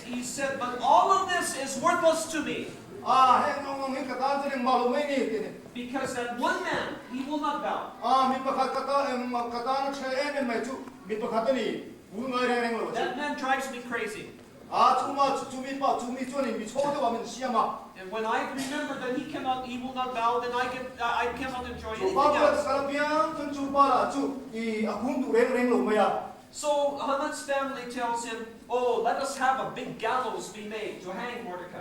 he said, but all of this is worthless to me. Because that one man, he will not bow. That man drives me crazy. And when I remember that he will not bow, then I cannot enjoy anything else. So Haman's family tells him, oh, let us have a big gallows be made to hang Mordecai.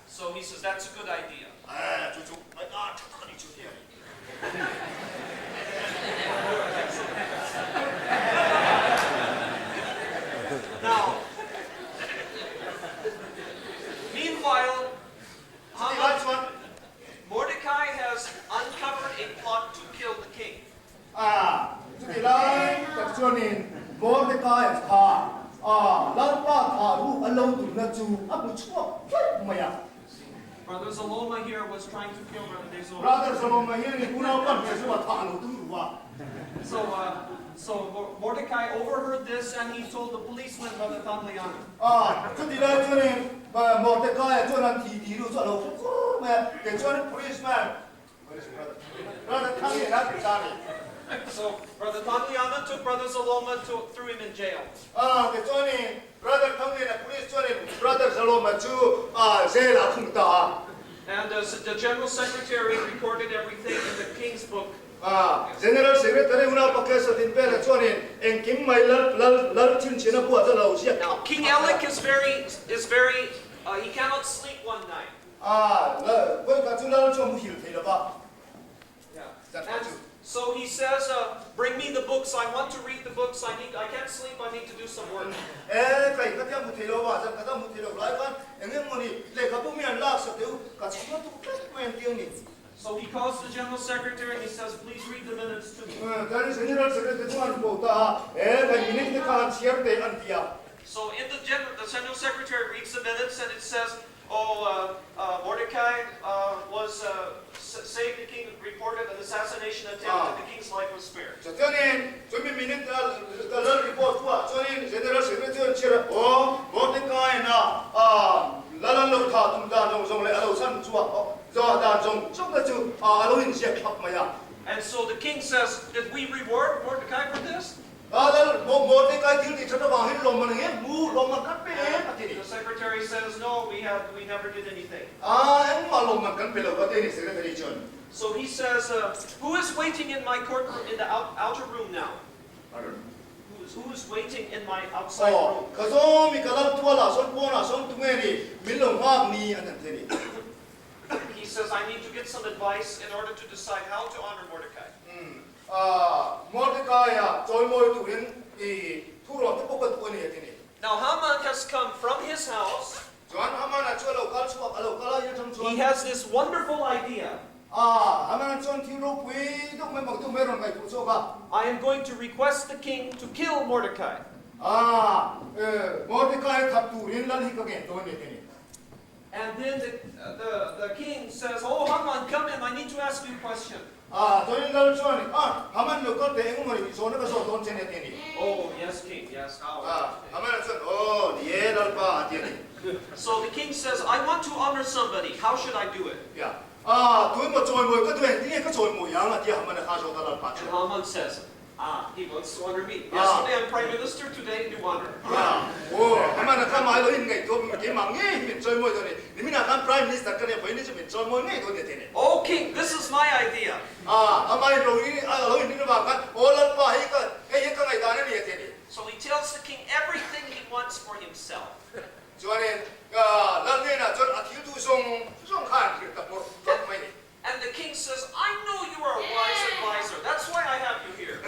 So he says, that's a good idea. Now, meanwhile, Mordecai has uncovered a plot to kill the king. Brother Zaloma here was trying to kill Brother Dezor. So Mordecai overheard this and he told the policeman, Brother Tanliana. So Brother Tanliana took Brother Zaloma, threw him in jail. And the general secretary recorded everything in the king's book. General Secretary now King Alec is very he cannot sleep one night. And so he says, bring me the books. I want to read the books. I can't sleep. I need to do some work. So he calls the general secretary and he says, please read the minutes to me. So in the general secretary reads the minutes and it says, Mordecai was saved. The king reported an assassination attempt and the king's life was spared. And so the king says, did we reward Mordecai for this? The secretary says, no, we never did anything. So he says, who is waiting in my courtroom, in the outer room now? Who is waiting in my outside room? He says, I need to get some advice in order to decide how to honor Mordecai. Now Haman has come from his house. He has this wonderful idea. I am going to request the king to kill Mordecai. And then the king says, oh, Haman, come in. I need to ask you a question. Oh, yes, king. Yes. So the king says, I want to honor somebody. How should I do it? And Haman says, he wants to honor me. Yesterday I'm prime minister, today you honor. Oh, king, this is my idea. So he tells the king everything he wants for himself. And the king says, I know you are a wise advisor. That's why I have you here.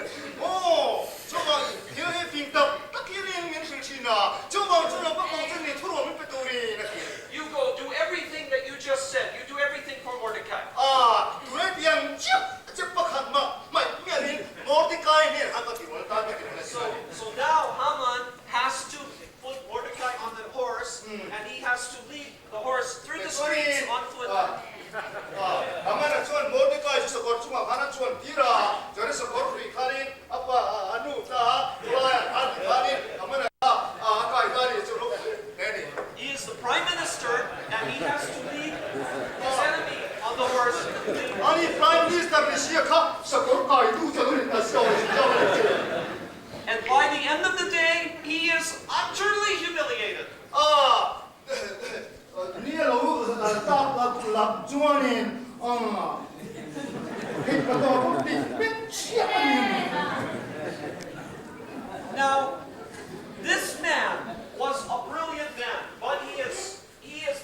You go do everything that you just said. You do everything for Mordecai. So now Haman has to put Mordecai on the horse, and he has to lead the horse through the streets on foot. Amana chuan Mordecai just got chunga kana chuan tira jarisa got rikarin apa anu ta tulaya ani amana kai gari churu neni. He is the prime minister, and he has to lead his enemy on the horse. Ani prime minister ni sia kha sakor kai du churu ta sia. And by the end of the day, he is utterly humiliated. Ni lo ta la chuanin Now, this man was a brilliant man, but he is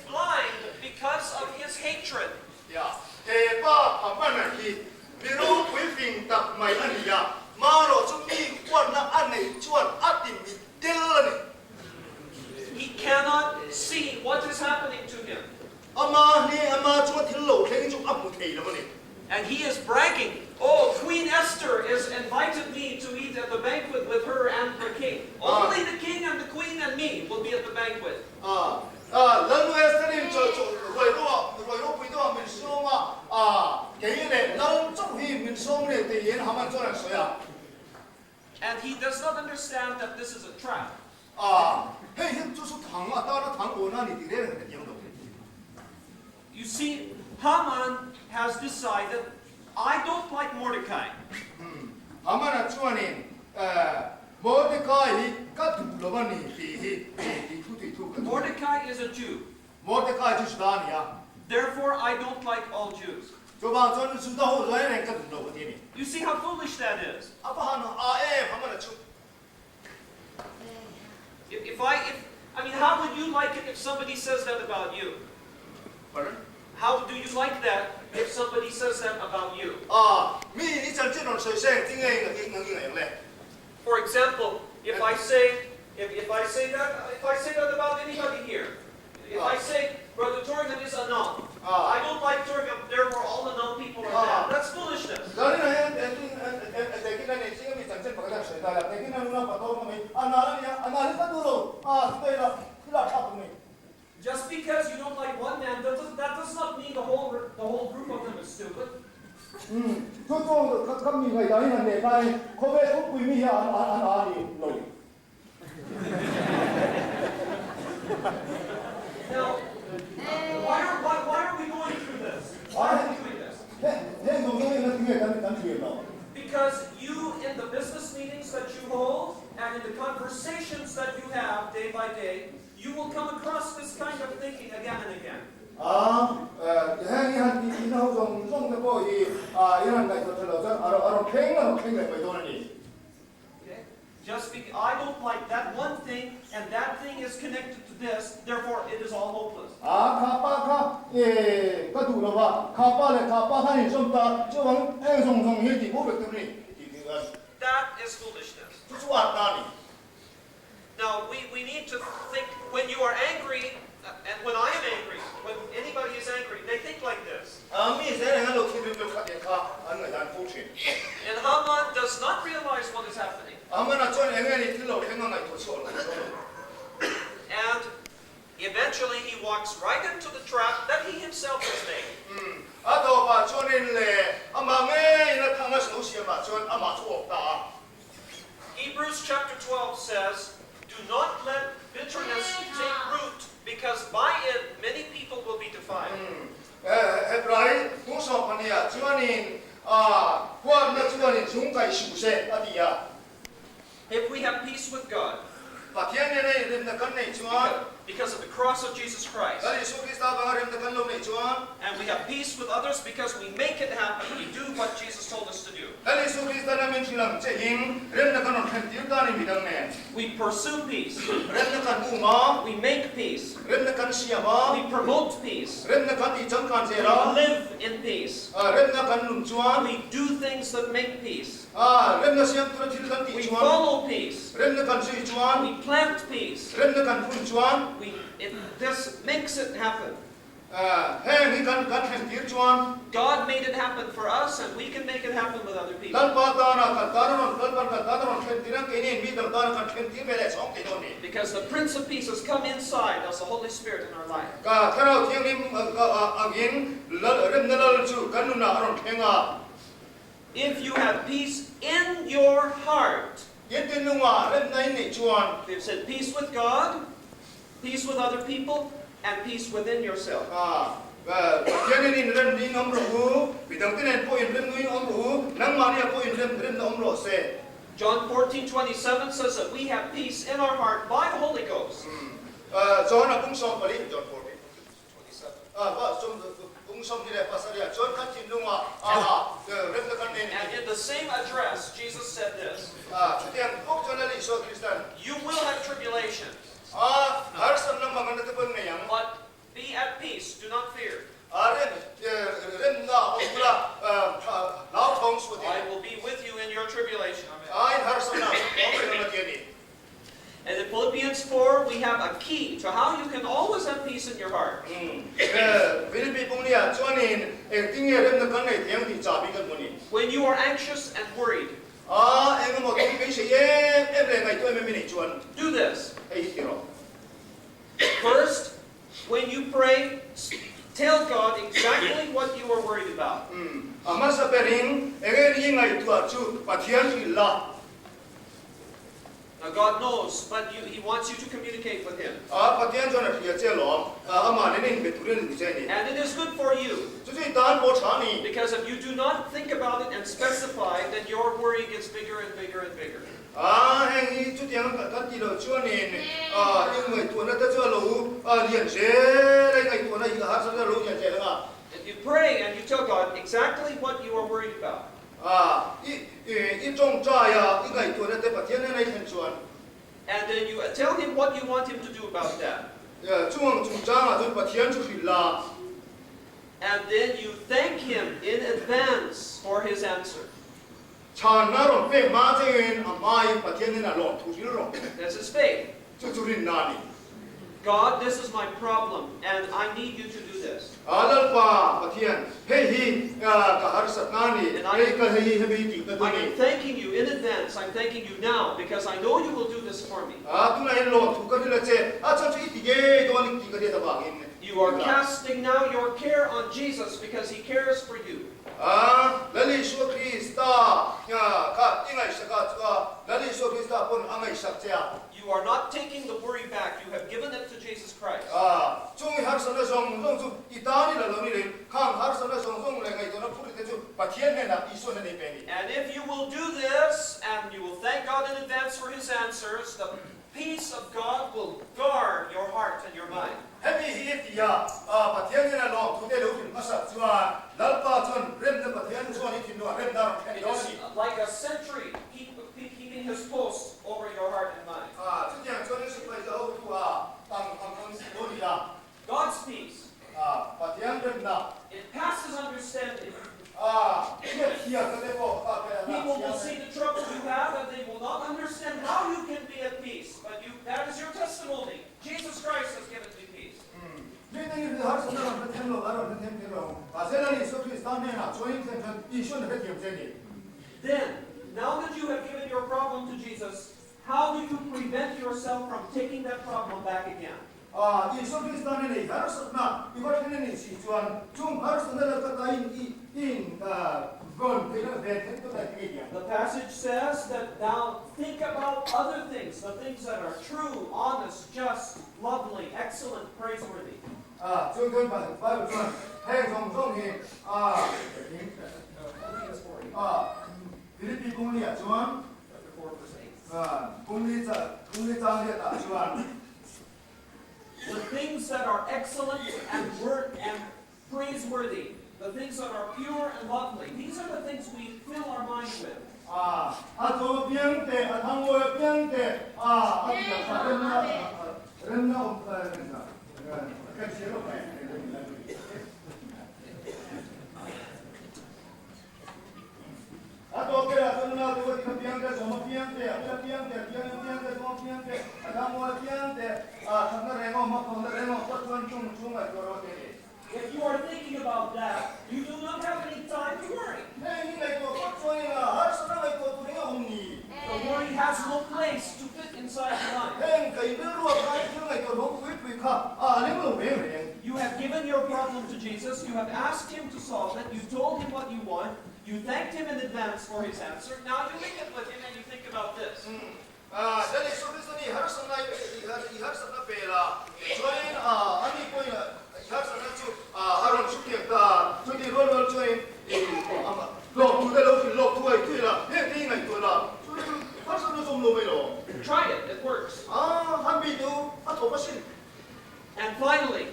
blind because of his hatred. Yeah. Ba amana ki miro wifing tak mai ania maro chumi kwan na anei chuan atin mi telani. He cannot see what is happening to him. And he is bragging, oh, Queen Esther has invited me to eat at the banquet with her and the king. Only the king and the queen and me will be at the banquet. And he does not understand that this is a trap. You see, Haman has decided, I don't like Mordecai. Mordecai is a Jew. Therefore, I don't like all Jews. You see how foolish that is. I mean, how would you like it if somebody says that about you? Pardon? How do you like that if somebody says that about you? For example, if I say that about anybody here, if I say Brother Torgan is a nun, I don't like Torgan, therefore all the nun people are bad. That's foolishness. Just because you don't like one man, that does not mean the whole group of them is stupid. Now, why are we going through this? Why are we doing this? Because you, in the business meetings that you hold, and in the conversations that you have day by day, you will come across this kind of thinking again and again. Okay? Just because I don't like that one thing, and that thing is connected to this, therefore it is all hopeless. That is foolishness. Now, we need to think, when you are angry, and when I am angry, when anybody is angry, they think like this. And Haman does not realize what is happening. And eventually he walks right into the trap that he himself has made. Hebrews chapter 12 says, do not let bitterness take root, because by it many people will be defiled. If we have peace with God, because of the cross of Jesus Christ, and we have peace with others because we make it happen, we do what Jesus told us to do. We pursue peace. We make peace. We promote peace. We live in peace. We do things that make peace. We follow peace. We plant peace. This makes it happen. hang he kan hang tir chuan God made it happen for us, and we can make it happen with other people. lalpa ta na kan taron hang tirang kenin mi dal ta kan hang tir mele song te doni Because the Prince of Peace has come inside as the Holy Spirit in our life. ka tharau thiang lim agin rem nalal chu kanuna aron thenga If you have peace in your heart, yetin lunga rem nai ni chuan we've said peace with God, peace with other people, and peace within yourself. Patian ini rem ni ngam ro bidang tinen po in rem ni ngam ro nang mania po in rem ngam ro se John 14:27 says that we have peace in our heart by the Holy Ghost. John apung som pali John 14:27 ba som apung som ni le pasaria John kan tin lunga rem na kan ni And in the same address, Jesus said this, chutian ok John ali so Christian you will have tribulation, har sam nam mangan te pon yang but be at peace, do not fear. rem na okla lao thong su I will be with you in your tribulation. ai har sam na ok na tiani And in Philippians 4, we have a key to how you can always have peace in your heart. Philippi pung nia chuanin ting ye rem na kan nei thiang ti cha bi kan moni When you are anxious and worried, em mo tong bi se em le ngai tu em mi ni chuan do this. ai tiro First, when you pray, tell God exactly what you are worried about. amasa perin ege ngai tu chu pathian ri la Now God knows, but He wants you to communicate with Him. pathian jona ri che lo ama ne ni be turin ni che ni And it is good for you, chu chu dan bo cha ni because if you do not think about it and specify, then your worry gets bigger and bigger and bigger. heng hi chu tiang ka ti lo chuanin ing ngai tu na ta chu lo lian se lai ngai tu na hi har sa lo lian che la If you pray and you tell God exactly what you are worried about, i trong cha ya i ngai tu na te pathian nei chen chuan and then you tell Him what you want Him to do about that, chuang chu cha chu pathian chu ri la and then you thank Him in advance for His answer. chan na ron pe ma chen amai pathian ni na lo thu ri ro That's His faith. chu chu rin na ni God, this is my problem, and I need you to do this. alal pa pathian he hi ka har sat na ni he ka he he bi ti ka I ni am thanking you in advance. I'm thanking you now because I know you will do this for me. tu na lo thu ka ri la che cha chu i ti ge do ni ti ka de ta ba in You are casting now your care on Jesus because He cares for you. lali so Krista ya ka ingai sa ka cha lali so Krista pon angai sak cha You are not taking the worry back. You have given it to Jesus Christ. chung har sa na song song chu i ta ni la lo ni le khang har sa na song song le ngai to na phu te chu pathian ne na i so na ni pe ni And if you will do this, and you will thank God in advance for His answers, the peace of God will guard your heart and your mind. Happy hi ti ya pathian ne na lo thu te lo tin ma sa chuan lal pa chuan rem na pathian chuan i tin no rem da It ro is ni like a sentry keeping his post over your heart and mind. chu tiang chuan ni su pai za ho tu ang si lo ni ya God's peace, pathian rem na it passes understanding. here ka te po People will see the trouble you have and they will not understand how you can be at peace. But that is your testimony. Jesus Christ has given me peace. ni ni har sa na na them lo aro na them te lo se la ni so Krista ne na chuan i chen i so na ke tiam che ni Then, now that you have given your problem to Jesus, how do you prevent yourself from taking that problem back again? i so Krista ne nei har sa na i ba ne ni si chuan chung har sa na ka ta in gon pe na ve te to ta ki ya The passage says that now think about other things, the things that are true, honest, just, lovely, excellent, praiseworthy. chung chung ba chuan heng song song ni Philippians 4, Philippi kung ni chuan chapter 4, verse 8. kung ni chang le ta chuan The things that are excellent and praiseworthy, the things that are pure and lovely, these are the things we fill our mind with. to piang te thang wo piang te ren na ka chi ro pa to ke ra na to ti piang te so ma piang te piang te so piang te thang wo piang te thang na re ngo ma ko na re ngo ko chuan chung chung a to ro te If you are thinking about that, you do not have any time to worry. The worry has no place to fit inside your life. You have given your problem to Jesus. You have asked Him to solve it. You told Him what you want. You thanked Him in advance for His answer. Now you leave it with Him and you think about this. Try it. It works. And finally,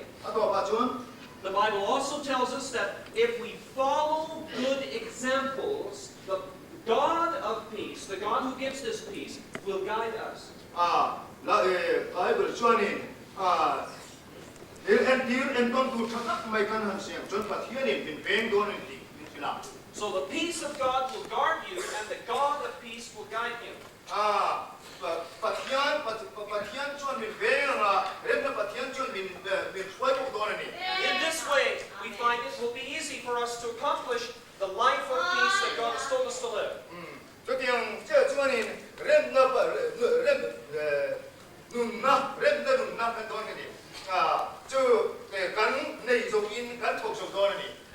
the Bible also tells us that if we follow good examples, the God of peace, the God who gives this peace, will guide us. So the peace of God will guard you, and the God of peace will guide you. In this way, we find it will be easy for us to accomplish the life of peace that God has told us to live.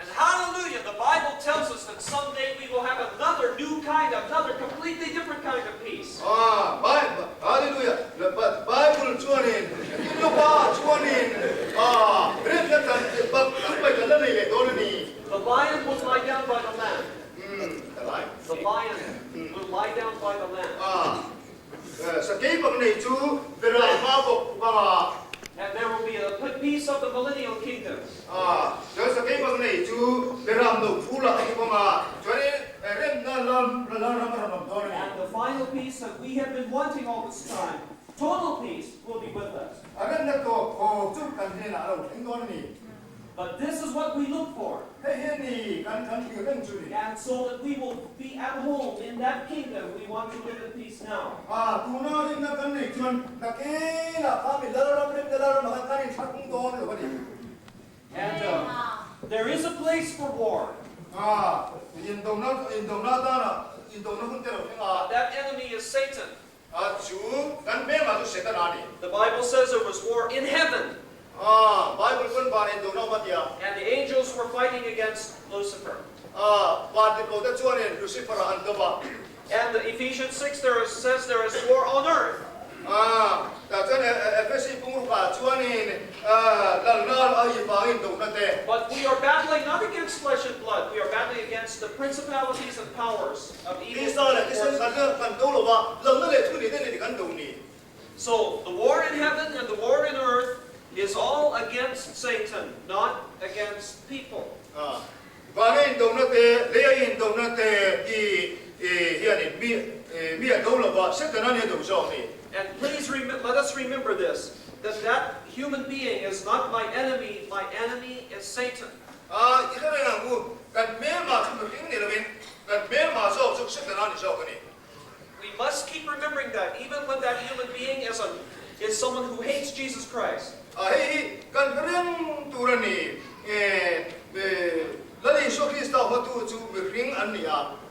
And hallelujah, the Bible tells us that someday we will have another new kind, another completely different kind of peace. Hallelujah. The Bible The lion will lie down by the lamb. The lion will lie down by the lamb. And there will be a peace of the millennial kingdom. And the final peace that we have been wanting all this time, total peace, will be with us. But this is what we look for. And so that we will be at home in that kingdom, we want to live in peace now. And there is a place for war. That enemy is Satan. The Bible says there was war in heaven. And the angels were fighting against Lucifer. And the Ephesians 6 says there is war on earth. But we are battling not against flesh and blood. We are battling against the principalities and powers of evil. So the war in heaven and the war in earth is all against Satan, not against people. And please let us remember this, that human being is not my enemy is Satan. We must keep remembering that, even when that human being is someone who hates Jesus Christ.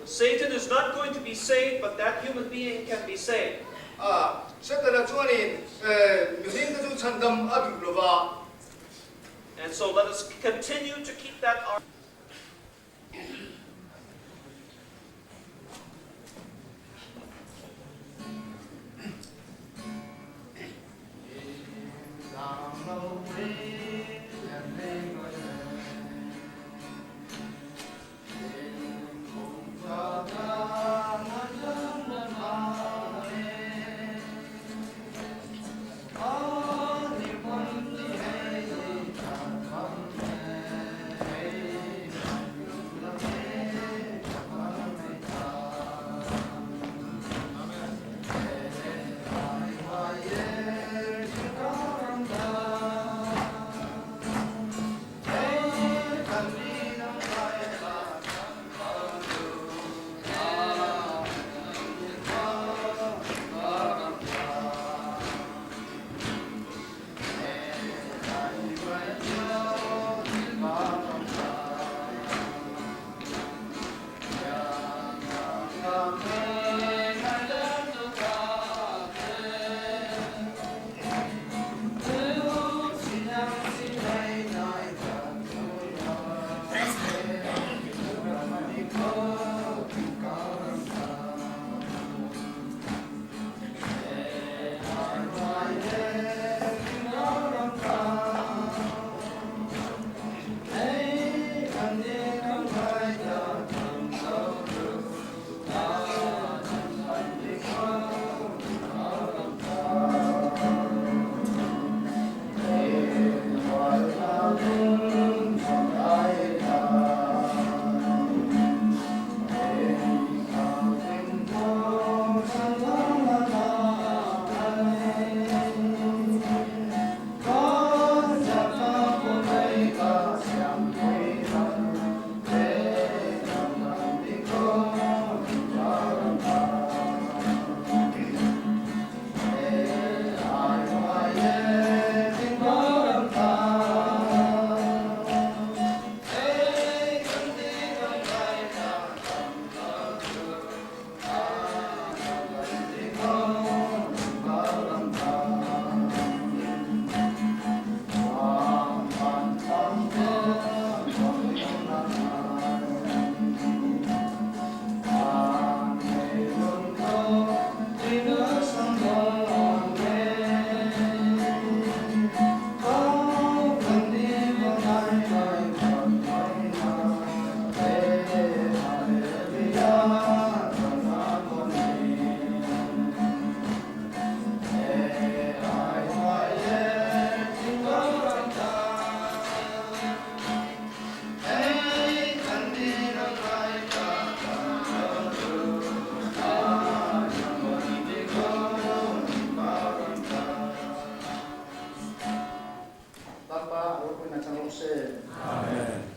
Satan is not going to be saved, but that human being can be saved. And so let us continue to keep that arm. Bapa, Roho na Sang Roh Sen. Amen.